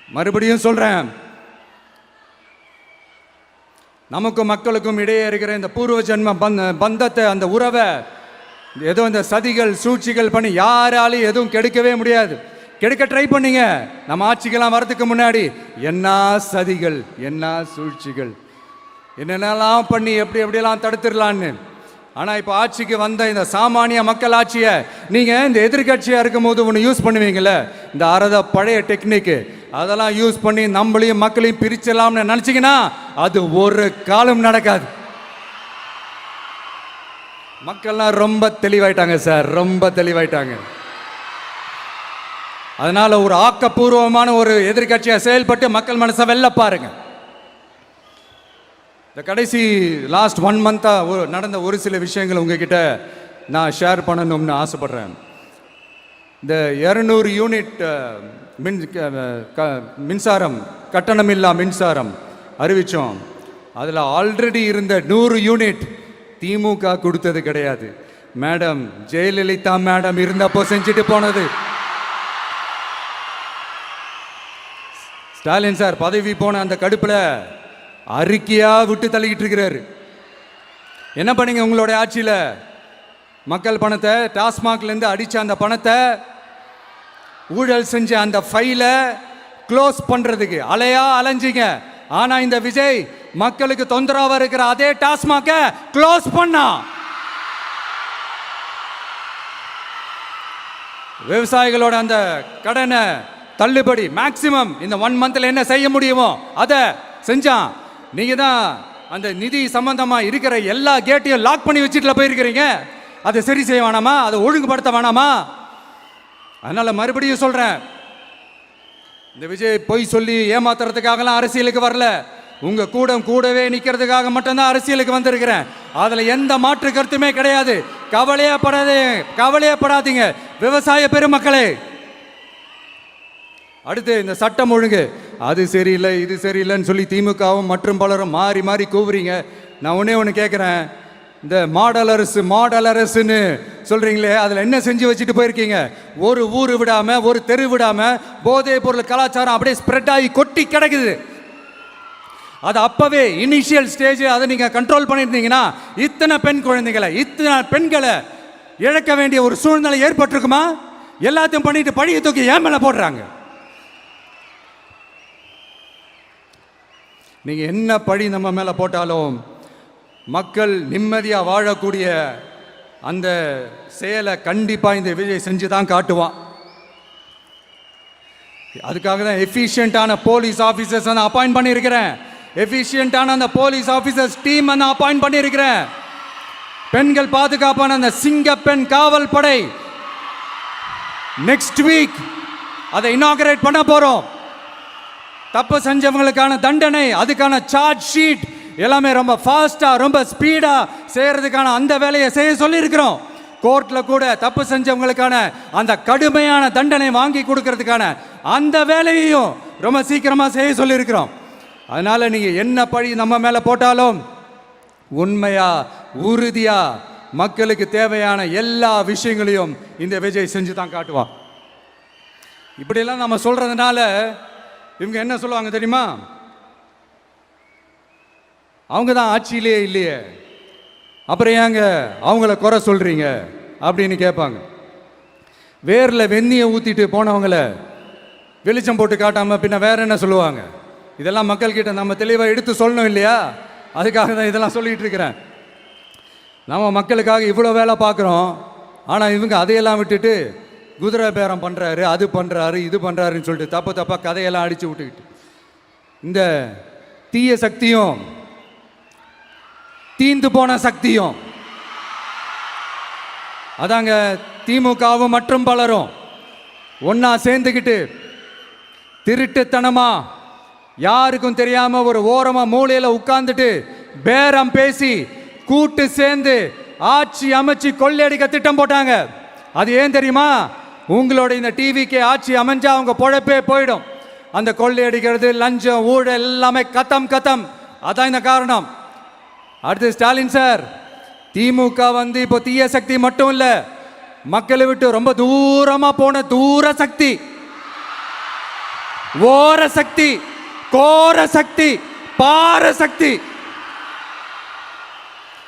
மறுபடியும் சொல்றேன், நமக்கும் மக்களுக்கும் இடையே இருக்கிற இந்த பூர்வ ஜென்ம பந்தத்தை, அந்த உறவை ஏதோ இந்த சதிகள் சூழ்ச்சிகள் பண்ணி யாராலையும் எதுவும் கெடுக்கவே முடியாது. கெடுக்க ட்ரை பண்ணீங்க. நம்ம ஆட்சிக்கெல்லாம் வரதுக்கு முன்னாடி என்ன சதிகள், என்ன சூழ்ச்சிகள், என்னென்னலாம் பண்ணி எப்படியெல்லாம் தடுத்துடலான்னு. ஆனால் இப்போ ஆட்சிக்கு வந்த இந்த சாமானிய மக்கள் ஆட்சியை நீங்கள் இந்த எதிர்கட்சியாக இருக்கும் போது ஒன்று யூஸ் பண்ணுவீங்கள, இந்த பழைய டெக்னிக்கு, அதெல்லாம் யூஸ் பண்ணி நம்மளையும் மக்களையும் பிரிச்சலாம்னு நினச்சிங்கன்னா அது ஒரு காலம் நடக்காது. மக்கள்லாம் ரொம்ப தெளிவாயிட்டாங்க சார், ரொம்ப தெளிவாயிட்டாங்க. அதனால ஒரு ஆக்கப்பூர்வமான ஒரு எதிர்கட்சியை செயல்பட்டு மக்கள் மனசை வெல்ல பாருங்க. இந்த கடைசி லாஸ்ட் 1 மந்த்தாக நடந்த ஒரு சில விஷயங்கள் உங்ககிட்ட நான் ஷேர் பண்ணணும்னு ஆசைப்படுறேன். இந்த 200 யூனிட் மின்சாரம், கட்டணமில்லா மின்சாரம் அறிவித்தோம். அதில் ஆல்ரெடி இருந்த 100 யூனிட் திமுக கொடுத்தது கிடையாது. மேடம் ஜெயலலிதா மேடம் இருந்தப்போ செஞ்சுட்டு போனது. ஸ்டாலின் சார் பதவி போன அந்த கடுப்பில் அறிக்கையா விட்டு தள்ளிக்கிட்டு இருக்கிறாரு. என்ன பண்ணீங்க உங்களுடைய ஆட்சியில்? மக்கள் பணத்தை, டாஸ்மாக்லேருந்து அடித்த அந்த பணத்தை, ஊழல் செஞ்ச அந்த ஃபைலை க்ளோஸ் பண்ணுறதுக்கு அலைஞ்சிங்க. ஆனால் இந்த விஜய் மக்களுக்கு தொந்தரவாக இருக்கிற அதே டாஸ்மாகை க்ளோஸ் பண்ணா. விவசாயிகளோட அந்த கடனை தள்ளுபடி மேக்சிமம் இந்த 1 மந்த்ல என்ன செய்ய முடியுமோ அதை செஞ்சான். நீங்க தான் அந்த நிதி சம்பந்தமா இருக்கிற எல்லா கேட்டையும் லாக் பண்ணி வச்சுட்டு போயிருக்கிறீங்க. அதை சரி செய்ய வேணாமா? அதை ஒழுங்குபடுத்த வேணாமா? அதனால மறுபடியும் சொல்றேன், இந்த விஜய் பொய் சொல்லி ஏமாத்துறதுக்காகலாம் அரசியலுக்கு வரல. உங்க கூடவே நிக்கிறதுக்காக மட்டும்தான் அரசியலுக்கு வந்திருக்கிறேன். அதுல எந்த மாற்று கருத்துமே கிடையாது. கவலையப்படாதீங்க விவசாய பெருமக்களே. அடுத்து இந்த சட்டம் ஒழுங்கு, அது சரியில்லை இது சரியில்லைன்னு சொல்லி திமுகவும் மற்றும் பலரும் மாறி மாறி கூவுறீங்க. நான் ஒன்று கேட்குறேன், இந்த மாடல் அரசுன்னு சொல்கிறீங்களே, அதில் என்ன செஞ்சு வச்சுட்டு போயிருக்கீங்க? ஒரு ஊர் விடாமல், ஒரு தெரு விடாமல் போதைப் பொருள் கலாச்சாரம் அப்படியே ஸ்ப்ரெட் ஆகி கொட்டி கிடக்குது. அது அப்போவே இனிஷியல் ஸ்டேஜ் அதை நீங்கள் கண்ட்ரோல் பண்ணியிருந்தீங்கன்னா இத்தனை பெண்களை இழக்க வேண்டிய ஒரு சூழ்நிலை ஏற்பட்டிருக்குமா? எல்லாத்தையும் பண்ணிட்டு பழிய தூக்கி ஏன் மேலே போடுறாங்க. நீங்கள் என்ன பழி நம்ம மேலே போட்டாலும் மக்கள் நிம்மதியாக வாழக்கூடிய அந்த செயலை கண்டிப்பாக இந்த விஜய் செஞ்சு தான் காட்டுவான். அதுக்காக தான் எஃபிஷியண்டான போலீஸ் ஆஃபீஸர்ஸ் நான் அப்பாயிண்ட் பண்ணியிருக்கிறேன். எஃபிஷியண்டான அந்த போலீஸ் ஆஃபீஸர்ஸ் டீம் நான் அப்பாயிண்ட் பண்ணியிருக்கிறேன். பெண்கள் பாதுகாப்பான அந்த சிங்கப்பெண் காவல் படை நெக்ஸ்ட் வீக் அதை இனாகரேட் பண்ண போகிறோம். தப்பு செஞ்சவங்களுக்கான தண்டனை, அதுக்கான சார்ஜ் ஷீட் எல்லாமே ரொம்ப ஃபாஸ்ட்டாக ரொம்ப ஸ்பீடாக செய்கிறதுக்கான அந்த வேலையை செய்ய சொல்லியிருக்கிறோம். கோர்ட்டில் கூட தப்பு செஞ்சவங்களுக்கான அந்த கடுமையான தண்டனை வாங்கி கொடுக்கறதுக்கான அந்த வேலையையும் ரொம்ப சீக்கிரமாக செய்ய சொல்லியிருக்கிறோம். அதனால் நீங்கள் என்ன பழி நம்ம மேலே போட்டாலும் உண்மையாக உறுதியாக மக்களுக்கு தேவையான எல்லா விஷயங்களையும் இந்த விஜய் செஞ்சு தான் காட்டுவான். இப்படியெல்லாம் நம்ம சொல்கிறதுனால இவங்க என்ன சொல்லுவாங்க தெரியுமா? அவங்க தான் ஆட்சியிலே இல்லையே, அப்புறம் ஏங்க அவங்கள குறை சொல்கிறீங்க அப்படின்னு கேட்பாங்க. வேரில் வெந்நியை ஊற்றிட்டு போனவங்கள வெளிச்சம் போட்டு காட்டாமல் பின்ன வேற என்ன சொல்லுவாங்க? இதெல்லாம் மக்கள்கிட்ட நம்ம தெளிவாக எடுத்து சொல்லணும் இல்லையா? அதுக்காக தான் இதெல்லாம் சொல்லிகிட்டு இருக்கிறேன். நம்ம மக்களுக்காக இவ்வளோ வேலை பார்க்குறோம், ஆனால் இவங்க அதையெல்லாம் விட்டுட்டு குதிரை பேரம் பண்ணுறாரு, அது பண்ணுறாரு, இது பண்ணுறாருன்னு சொல்லிட்டு தப்பாக கதையெல்லாம் அடித்து விட்டுக்கிட்டு இந்த தீய சக்தியும் தீந்து போன சக்தியும் அதாங்க திமுகவும் மற்றும் பலரும் ஒன்னா சேர்ந்துக்கிட்டு திருட்டுத்தனமா யாருக்கும் தெரியாம ஒரு ஓரமா மூலையில உட்கார்ந்துட்டு பேரம் பேசி கூட்டு சேர்ந்து ஆட்சி அமைச்சு கொள்ளையடிக்க திட்டம் போட்டாங்க. அது ஏன் தெரியுமா? உங்களோட இந்த டிவிக்கு ஆட்சி அமைஞ்சா அவங்க பொழப்பே போயிடும். அந்த கொள்ளையடிக்கிறது, லஞ்சம், ஊழல் எல்லாமே கத்தம். அதான் இந்த காரணம். அடுத்து ஸ்டாலின் சார், திமுக இப்போ தீய சக்தி மட்டும் இல்ல, மக்களை விட்டு ரொம்ப தூரமா போன தூர சக்தி. ஓர சக்தி, கோர சக்தி, பார சக்தி